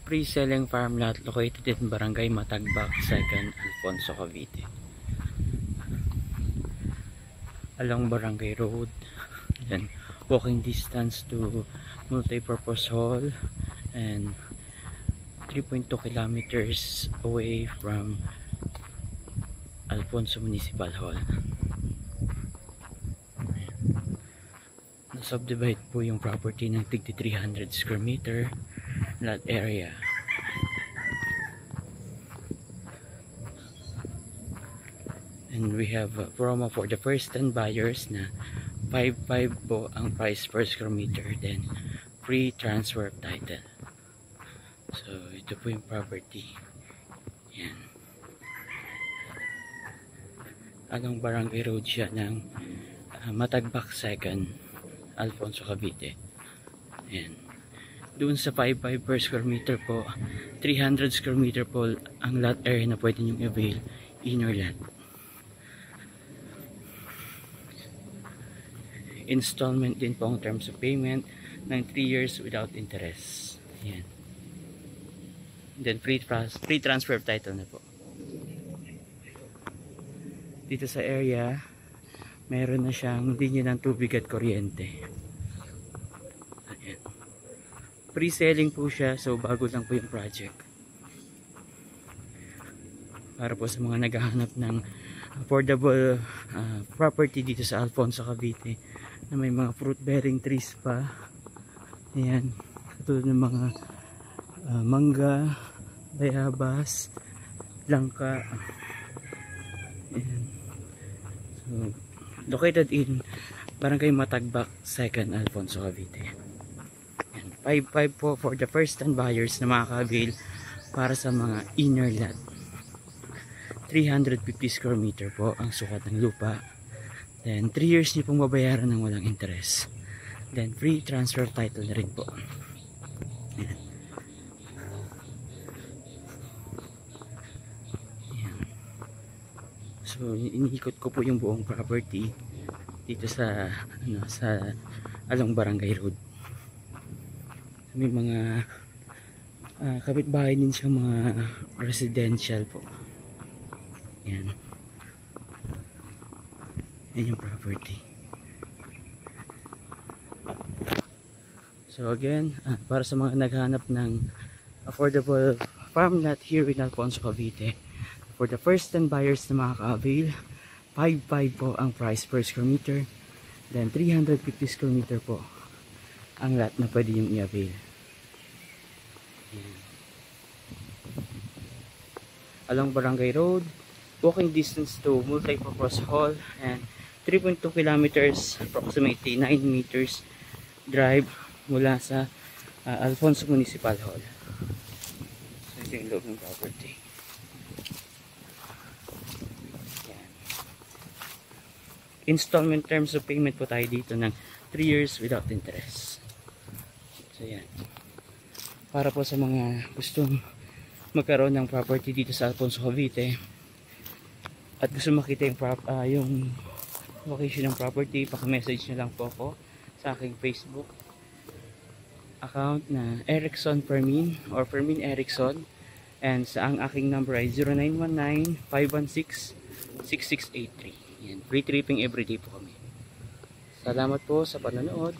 Pre-selling farm lot located in Barangay Matagbak, 2nd Alfonso, Cavite. Along Barangay Road, then walking distance to multi-purpose hall, and 3.2 kilometers away from Alfonso Municipal Hall. Na-subdivide po yung property ng tigti 300 square meter lot area. And we have a promo for the first 10 buyers na 5.5 po ang price per square meter, then free transfer of title. So ito po yung property. Yan. Along Barangay Road siya ng Matagbak, 2nd Alfonso, Cavite. Yan. Doon sa 5.5 per square meter po, 300 square meter po ang lot area na pwede nyo i-avail, inner lot. Installment din po ang terms of payment ng 3 years without interest. Yan. Then free transfer of title na po. Dito sa area, meron na siyang linya ng tubig at kuryente. Ayan. Pre-selling po siya, so bago lang po yung project. Para po sa mga naghahanap ng affordable property dito sa Alfonso, Cavite, na may mga fruit bearing trees pa. Ayan, katulad ng mga mangga, bayabas, langka. Ayan. So located in Barangay Matagbak, 2nd Alfonso, Cavite. 5.5 po for the first 10 buyers na makaka-avail para sa mga inner lot. 350 square meter po ang sukat ng lupa. Then 3 years niyo pong babayaran ng walang interest. Then free transfer title na rin po. Ayan. Ayan. So iniikot ko po yung buong property dito sa along Barangay Road. May mga kapitbahay din siya, mga residential po. Yan. Yan yung property. So again, para sa mga naghanap ng affordable farm lot here in Alfonso, Cavite, for the first 10 buyers na makaka-avail, 5.5 po ang price per square meter, then 350 square meter po ang lot na pwede yung i-avail. Along Barangay Road, walking distance to multi-purpose hall, and 3.2 kilometers, approximately 9 meters drive mula sa Alfonso Municipal Hall. So ito yung loob ng property. Yan. Installment terms of payment po tayo dito ng 3 years without interest. So yan. Para po sa mga gustong magkaroon ng property dito sa Alfonso, Cavite, at gusto makita yung location ng property, paka-message nyo lang po ako sa aking Facebook account na Erickson Fermin or Fermin Erickson, and sa ang aking number ay 0919-516-6683. Yan, free tripping everyday po kami. Salamat po sa panonood.